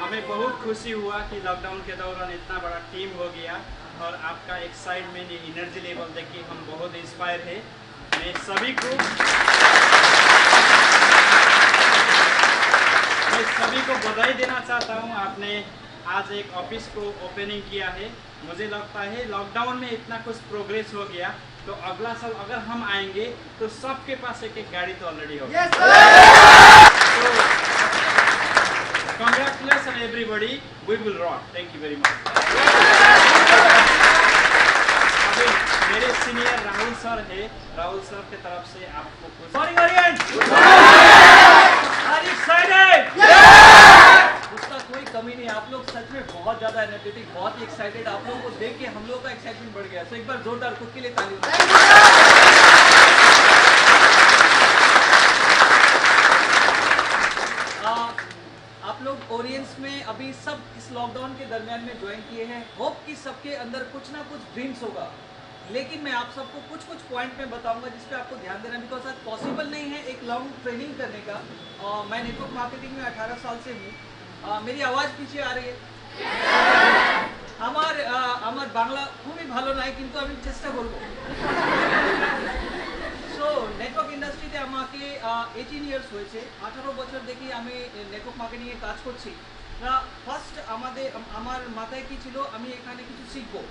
हमें बहुत खुशी हुआ कि लॉकडाउन के दौरान इतना बड़ा टीम हो गया और आपका एक्साइटमेंट एनर्जी लेवल देख के हम बहुत इंस्पायर है। मैं सभी को बधाई देना चाहता हूं। आपने आज एक ऑफिस को ओपनिंग किया है। मुझे लगता है लॉकडाउन में इतना कुछ प्रोग्रेस हो गया तो अगला साल अगर हम आएंगे तो सबके पास एक एक गाड़ी तो ऑलरेडी होगी। Congratulations everybody, we will rock. Thank you very much. अभी मेरे सीनियर राहुल सर है, राहुल सर के तरफ से आपको कुछ Morning audience! Are you excited? उसका कोई कमी नहीं। आप लोग सच में बहुत ज्यादा एनर्जेटिक, बहुत ही एक्साइटेड। आप लोगों को देख के हम लोगों का एक्साइटमेंट बढ़ गया। तो एक बार जोरदार खुद के लिए ताली हो। आप लोग ओरियंस में अभी सब इस लॉकडाउन के दरमियान में ज्वाइन किए हैं। होप कि सबके अंदर कुछ ना कुछ ड्रीम्स होगा, लेकिन मैं आप सबको कुछ पॉइंट में बताऊंगा जिस पे आपको ध्यान देना, बिकॉज आज पॉसिबल नहीं है एक लॉन्ग ट्रेनिंग करने का। मैं नेटवर्क मार्केटिंग में 18 साल से हूँ। मेरी आवाज़ पीछे आ रही है। আমার বাংলা খুবই ভালো নাই, কিন্তু আমি চেষ্টা করব। সো নেটওয়ার্ক ইন্ডাস্ট্রিতে আমাকে 18 ইয়ার্স হয়েছে। 18 বছর দেখি আমি নেটওয়ার্ক মার্কেটিংয়ে কাজ করছি। ফার্স্ট আমার মাথায় কি ছিল, আমি এখানে কিছু শিখবো।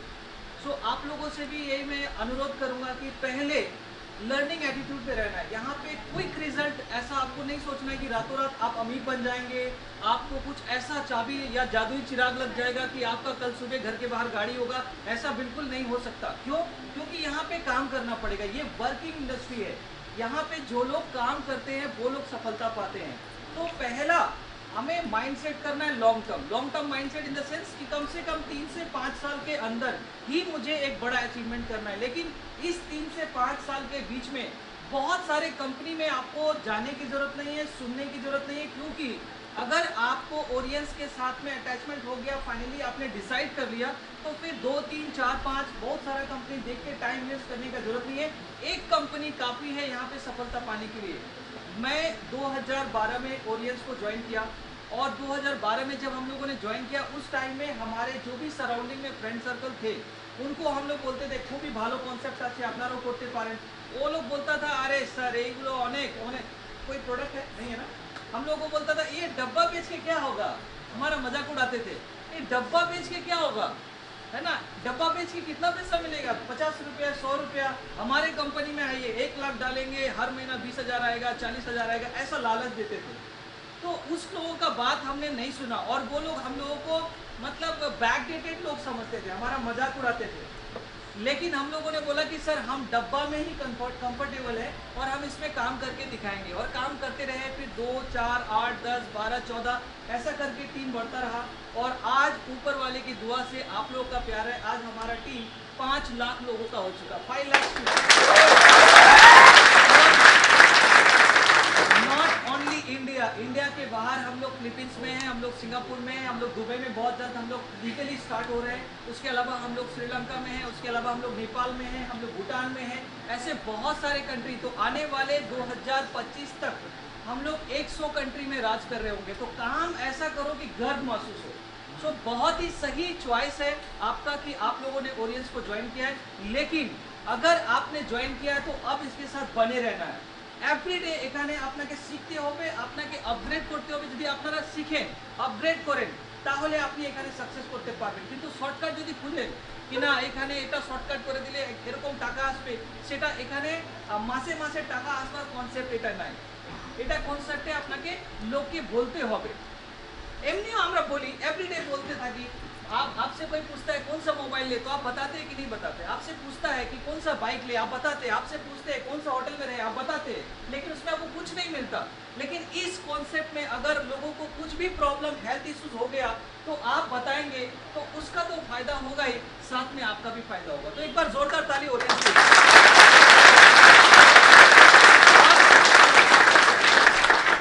सो आप लोगों से भी यही मैं अनुरोध करूंगा कि पहले लर्निंग एटीट्यूड पे रहना है। यहाँ पे क्विक रिजल्ट ऐसा आपको नहीं सोचना है कि रातों रात आप अमीर बन जाएंगे, आपको कुछ ऐसा चाबी या जादुई चिराग लग जाएगा कि आपका कल सुबह घर के बाहर गाड़ी होगा। ऐसा बिल्कुल नहीं हो सकता। क्यों? क्योंकि यहाँ पे काम करना पड़ेगा। ये वर्किंग इंडस्ट्री है। यहाँ पे जो लोग काम करते हैं वो लोग सफलता पाते हैं। तो पहला हमें माइंडसेट करना है long term mindset in the sense कि कम से कम 3 से 5 साल के अंदर ही मुझे एक बड़ा अचीवमेंट करना है। लेकिन इस 3 से 5 साल के बीच में बहुत सारे कंपनी में आपको जाने की जरूरत नहीं है, सुनने की जरूरत नहीं है, क्योंकि अगर आपको ओरियंस के साथ में अटैचमेंट हो गया, फाइनली आपने डिसाइड कर लिया, तो फिर 2, 3, 4, 5 बहुत सारा कंपनी देख के टाइम वेस्ट करने का जरूरत नहीं है। एक कंपनी काफ़ी है यहाँ पे सफलता पाने के लिए। मैं 2012 में ओरियंस को ज्वाइन किया और 2012 में जब हम लोगों ने ज्वाइन किया उस टाइम में हमारे जो भी सराउंडिंग में फ्रेंड सर्कल थे उनको हम लोग बोलते थे खूबी भालो कॉन्सेप्ट আছে আপনারাও করতে পারেন। वो लोग बोलता था अरे सर এইগুলো অনেক कोई प्रोडक्ट है नहीं है ना। हम लोगों को बोलता था ये डब्बा बेच के क्या होगा, हमारा मजाक उड़ाते थे। ये डब्बा बेच के क्या होगा, है ना, डब्बा बेच के कितना पैसा मिलेगा, 50 रुपया 100 रुपया। हमारे कंपनी में आइए 1 लाख डालेंगे, हर महीना 20,000 आएगा, 40,000 आएगा, ऐसा लालच देते थे। तो उस लोगों का बात हमने नहीं सुना और वो लोग हम लोगों को मतलब बैकडेटेड लोग समझते थे, हमारा मजाक उड़ाते थे। लेकिन हम लोगों ने बोला कि सर हम डब्बा में ही कंफर्टेबल है और हम इसमें काम करके दिखाएंगे। और काम करते रहे, फिर 2, 4, 8, 10, 12, 14 ऐसा करके टीम बढ़ता रहा। और आज ऊपर वाले की दुआ से आप लोगों का प्यार है, आज हमारा टीम 5 लाख लोगों का हो चुका, 5 लाख। इंडिया के बाहर हम लोग फिलीपींस में हैं, हम लोग सिंगापुर में हैं, हम लोग दुबई में बहुत जल्द हम लोग लीगली स्टार्ट हो रहे हैं। उसके अलावा हम लोग श्रीलंका में हैं, उसके अलावा हम लोग नेपाल में हैं, हम लोग भूटान में हैं, ऐसे बहुत सारे कंट्री। तो आने वाले 2025 तक हम लोग 100 कंट्री में राज कर रहे होंगे। तो काम ऐसा करो कि गर्व महसूस हो। सो बहुत ही सही चॉइस है आपका कि आप लोगों ने ओरियंस को ज्वाइन किया है। लेकिन अगर आपने ज्वाइन किया है तो अब इसके साथ बने रहना है। এভরিডে এখানে আপনাকে শিখতে হবে, আপনাকে আপগ্রেড করতে হবে। যদি আপনারা শিখেন, আপগ্রেড করেন, তাহলে আপনি এখানে সাকসেস করতে পারবেন। কিন্তু শর্টকাট যদি খুঁজেন কি না এখানে এটা শর্টকাট করে দিলে এরকম টাকা আসবে, সেটা এখানে মাসে মাসে টাকা আসবার কনসেপ্ট এটা নাই। এটা কনসেপ্টে আপনাকে লোককে বলতে হবে। एमनियो আমরা বলি, एवरीडे बोलते था कि आपसे कोई पूछता है कौन सा मोबाइल ले, तो आप बताते हैं कि नहीं बताते। आपसे पूछता है कि कौन सा बाइक ले, आप बताते हैं। आपसे पूछते हैं कौन सा होटल में रहे, आप बताते हैं। लेकिन उसमें आपको कुछ नहीं मिलता। लेकिन इस कॉन्सेप्ट में अगर लोगों को कुछ भी प्रॉब्लम, हेल्थ इश्यूज हो गया, तो आप बताएंगे, तो उसका तो फायदा होगा ही, साथ में आपका भी फायदा होगा। तो एक बार जोरदार ताली ऑडियंस के लिए।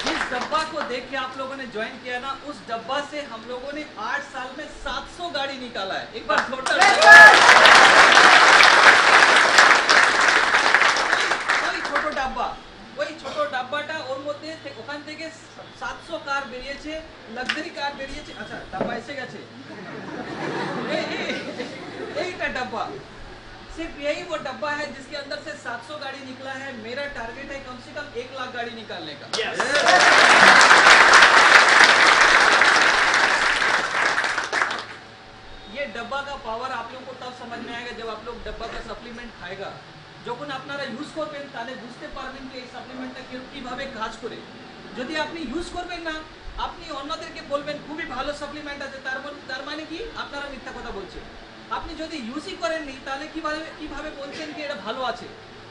जिस डब्बा को देख के आप लोगों ने ज्वाइन किया ना, उस डब्बा से हम लोगों ने 8 साल में 700 गाड़ी निकाला है। एक बार जोरदार ওই ছোট ডাব্বা, ওই ছোট ডাব্বাটা ওর মধ্যে ওখান থেকে 700 কার বেরিয়েছে, লাক্সারি কার বেরিয়েছে। আচ্ছা ডাব্বা এসে গেছে, এইটা ডাব্বা, सिर्फ यही वो डब्बा है जिसके अंदर से 700 गाड़ी निकला है। मेरा टारगेट है कम से कम 1 लाख गाड़ी निकालने का। ये डब्बा का पावर आप लोगों को तब समझ में आएगा जब आप लोग डब्बा का सप्लीमेंट खाएगा। যখন আপনারা ইউজ করবেন তাহলে বুঝতে পারবেন যে এই সাপ্লিমেন্টটা কিভাবে কাজ করে। যদি আপনি ইউজ করবেন না, আপনি অন্যদেরকে বলবেন খুবই ভালো সাপ্লিমেন্ট আছে, তার মানে কি আপনারা মিথ্যা কথা বলছেন। আপনি যদি ইউজই করেননি তাহলে কিভাবে বলছেন কি এটা ভালো আছে।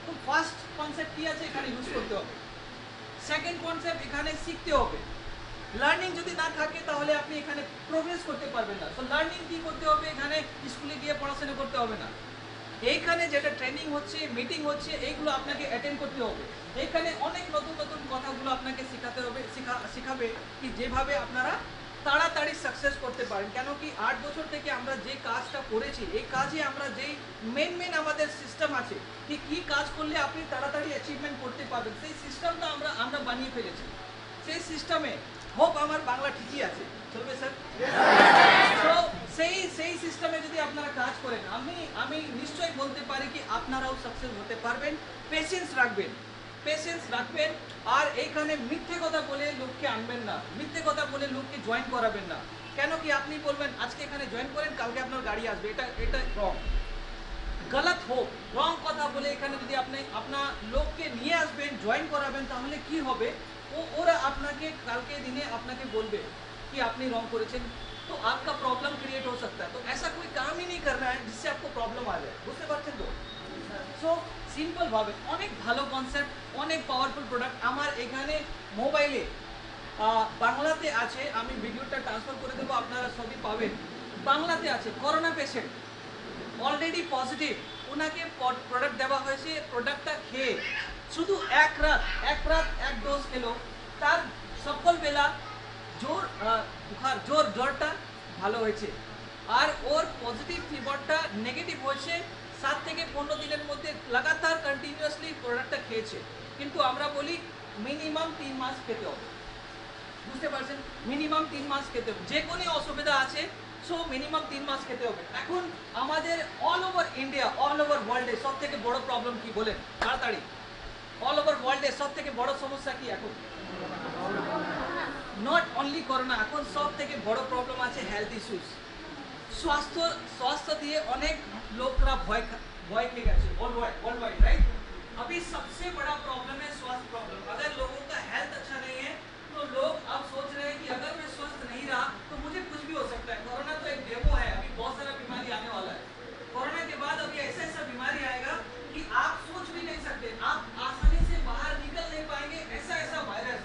তো ফার্স্ট কনসেপ্ট কি আছে, এখানে ইউজ করতে হবে। সেকেন্ড কনসেপ্ট, এখানে শিখতে হবে। লার্নিং যদি না থাকে তাহলে আপনি এখানে প্রোগ্রেস করতে পারবেন না। তো লার্নিং কি করতে হবে, এখানে স্কুলে গিয়ে পড়াশোনা করতে হবে না। এইখানে যেটা ট্রেনিং হচ্ছে, মিটিং হচ্ছে, এইগুলো আপনাকে অ্যাটেন্ড করতে হবে। এইখানে অনেক নতুন নতুন কথাগুলো আপনাকে শেখাতে হবে, শেখাবে কি যেভাবে আপনারা তাড়াতাড়ি সাকসেস করতে পারেন। কেন কি 8 বছর থেকে আমরা যে কাজটা করেছি, এই কাজে আমরা যেই মেন আমাদের সিস্টেম আছে কি কি কাজ করলে আপনি তাড়াতাড়ি অ্যাচিভমেন্ট করতে পারবেন, সেই সিস্টেমটা আমরা বানিয়ে ফেলেছি। সেই সিস্টেমে হোপ আমার বাংলা ঠিকই আছে, চলবে স্যার? তো সেই সিস্টেমে যদি আপনারা কাজ করেন, আমি নিশ্চয়ই বলতে পারি কি আপনারাও সাকসেস হতে পারবেন। পেশেন্স রাখবেন আর এইখানে মিথ্যে কথা বলে লোককে আনবেন না, মিথ্যে কথা বলে লোককে জয়েন করাবেন না। কেন কি আপনি বলবেন আজকে এখানে জয়েন করেন, কালকে আপনার গাড়ি আসবে, এটা রং, গলত হোক। রং কথা বলে এখানে যদি আপনি আপনার লোককে নিয়ে আসবেন, জয়েন করাবেন, তাহলে কি হবে, ওরা আপনাকে কালকে দিনে আপনাকে বলবে कि आपने रॉन्ग করেছেন, तो आपका प्रॉब्लम क्रिएट हो सकता है। तो ऐसा कोई काम ही नहीं करना है जिससे आपको प्रॉब्लम आ जाए, বুঝতে পারছেন তো? সো সিম্পল ভাবে অনেক ভালো কনসেপ্ট, অনেক পাওয়ারফুল প্রোডাক্ট। আমার এখানে মোবাইলে বাংলাতে আছে, আমি ভিডিওটা ট্রান্সফার করে দেবো, আপনারা সবই পাবেন। বাংলাতে আছে করোনা পেশেন্ট অলরেডি পজিটিভ, ওনাকে প্রোডাক্ট দেওয়া হয়েছে। প্রোডাক্টটা খেয়ে শুধু এক রাত এক ডোজ খেলো, তার সকল বেলা জ্বরটা ভালো হয়েছে আর ওর পজিটিভ ফিভারটা নেগেটিভ হয়েছে। 7 থেকে 15 দিনের মধ্যে লাগাতার কন্টিনিউয়াসলি প্রোডাক্টটা খেয়েছে। কিন্তু আমরা বলি মিনিমাম 3 মাস খেতে হবে, বুঝতে পারছেন? মিনিমাম 3 মাস খেতে হবে। যে কোনো অসুবিধা আছে সো মিনিমাম 3 মাস খেতে হবে। এখন আমাদের all over India, all over ওয়ার্ল্ডে সব থেকে বড় প্রবলেম কি বলেন তাড়াতাড়ি? অল ওভার ওয়ার্ল্ডে সব থেকে বড় সমস্যা কি এখন? নট অনলি করোনা, এখন সব থেকে বড় প্রবলেম আছে হেলথ ইস্যুস। स्वास्थ्य दिए अनेक लोग भय के गए वर्ल्ड वाइड, राइट? अभी सबसे बड़ा प्रॉब्लम है स्वास्थ्य प्रॉब्लम। अगर लोगों का हेल्थ अच्छा नहीं है तो लोग अब सोच रहे हैं कि अगर मैं स्वस्थ नहीं रहा तो मुझे कुछ भी हो सकता है। कोरोना तो एक डेमो है, अभी बहुत सारा बीमारी आने वाला है। कोरोना के बाद अभी ऐसा बीमारी आएगा कि आप सोच भी नहीं सकते, आप आसानी से बाहर निकल नहीं पाएंगे। ऐसा वायरस,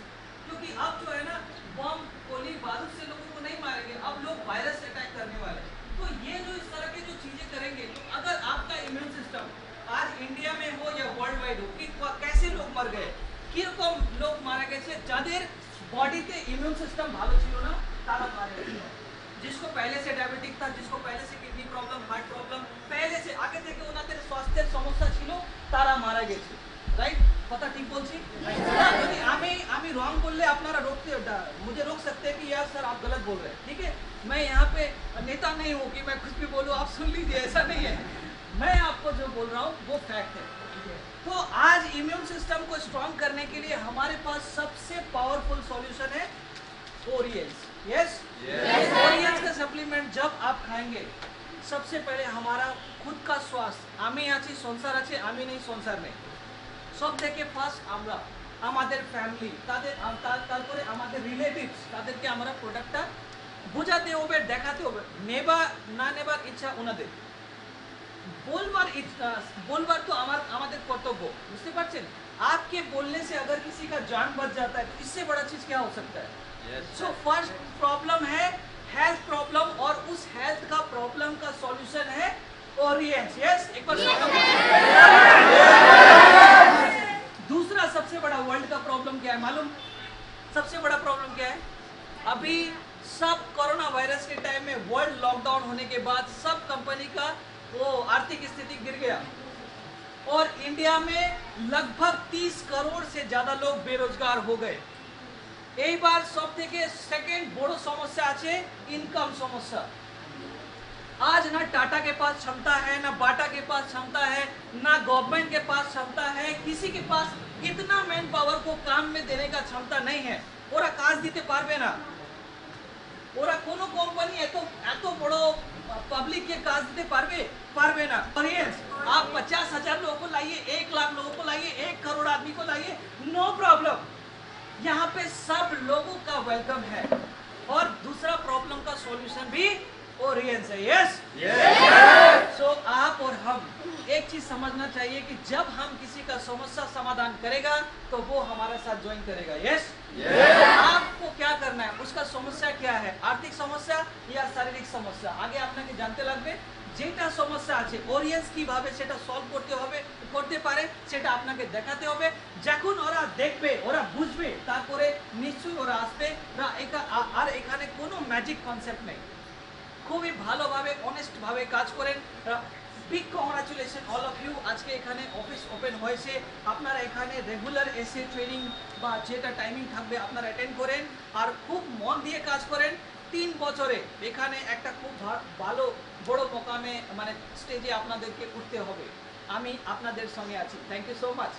क्योंकि अब जो है ना बम गोली बारूद से लोगों को नहीं मारेंगे, अब लोग वायरस अटैक करने वाले हैं। तो ये जो इस तरह की जो चीजें करेंगे, तो अगर आपका इम्यून सिस्टम आज इंडिया में हो या वर्ल्ड वाइड हो कि कैसे लोग मर गए, কিরকম লোক মারা গেছে, যাদের বডিতে ইমিউন সিস্টেম ভালো ছিল না তারা মারা গেছে। जिसको पहले से डायबिटिक था, जिसको पहले से किडनी प्रॉब्लम, हार्ट प्रॉब्लम, पहले से आगे থেকে ওনাদের স্বাস্থ্যের সমস্যা ছিল তারা মারা গেছে, राइट? पता ठीक बोलছি? যদি আমি रॉन्ग बोलले আপনারা मुझे रोक सकते हैं कि यार सर आप गलत बोल रहे हैं, ठीक है? मैं यहाँ पे नेता नहीं हूँ कि मैं कुछ भी बोलूँ आप सुन लीजिए, ऐसा नहीं है। मैं आपको जो बोल रहा हूँ वो फैक्ट है। तो आज इम्यून सिस्टम को स्ट्रॉन्ग करने के लिए हमारे पास सबसे पावरफुल सॉल्यूशन है ओरियंस। यस, ओरियंस का सप्लीमेंट जब आप खाएंगे, सबसे पहले हमारा खुद का स्वास्थ्य, आमी आছি संसार আছে, আমি নেই संसार নেই, সব থেকে ফার্স্ট আমরা আমাদের ফ্যামিলি, তারপরে আমাদের রিলেটিভস, তাদেরকে আমরা প্রোডাক্টটা বোঝাতে হবে, দেখাতে হবে। নেবা না নেবার ইচ্ছা ওনাদের, बोलबार तो हमारे कर्तव्य, बुझते पारछेन। आपके बोलने से अगर किसी का जान बच जाता है तो इससे बड़ा चीज क्या हो सकता है? सो फर्स्ट प्रॉब्लम है हेल्थ प्रॉब्लम, और उस हेल्थ का प्रॉब्लम का सॉल्यूशन है ओरियंस। यस, एक बार दूसरा सबसे बड़ा वर्ल्ड का प्रॉब्लम क्या है मालूम? सबसे बड़ा प्रॉब्लम क्या है? अभी सब कोरोना वायरस के टाइम में वर्ल्ड लॉकडाउन होने के बाद सब कंपनी का वो आर्थिक स्थिति गिर गया, और इंडिया में लगभग 30 करोड़ से ज्यादा लोग बेरोजगार हो गए। এই বার সব থেকে সেকেন্ড বড় সমস্যা আছে ইনকাম সমস্যা। आज ना टाटा के पास क्षमता है, ना बाटा के पास क्षमता है, ना गवर्नमेंट के पास क्षमता है, किसी के पास इतना मैन पावर को काम में देने का क्षमता नहीं है। ওরা কাজ দিতে পারবে না, ওরা কোনো কোম্পানি এত বড় पब्लिक के काज देते पारबे ना। आप 50,000 लोगों को लाइए, 1 लाख लोगों को लाइए, 1 करोड़ आदमी को लाइए, नो प्रॉब्लम, यहाँ पे सब लोगों का वेलकम है। और दूसरा प्रॉब्लम का सॉल्यूशन भी ओरियंस है। यस, सो आप और हम एक चीज समझना चाहिए कि जब हम किसी का समस्या समाधान करेगा तो वो हमारे साथ ज्वाइन करेगा। यस, आपको क्या करना है, उसका समस्या क्या है, आर्थिक समस्या या शारीरिक समस्या, आगे আপনাকে জানতে লাগবে। যেটা সমস্যা আছে ওরিয়েন্স কিভাবে সেটা সলভ করতে পারে সেটা আপনাকে দেখাতে হবে। যখন ওরা দেখবে, ওরা বুঝবে, তারপরে নিশ্চয়ই ওরা আসবে। আর এখানে কোনো ম্যাজিক কনসেপ্ট নেই, খুবই ভালোভাবে অনেস্ট ভাবে কাজ করেন। Big congratulation all of you. আজকে এখানে অফিস ওপেন হয়েছে, আপনারা এখানে রেগুলার এসে ট্রেনিং বা যেটা টাইমিং থাকবে আপনারা অ্যাটেন্ড করেন, আর খুব মন দিয়ে কাজ করেন। 3 বছরে এখানে একটা খুব ভালো বড় মোকামে মানে স্টেজে আপনাদেরকে উঠতে হবে। আমি আপনাদের সঙ্গে আছি। Thank you so much.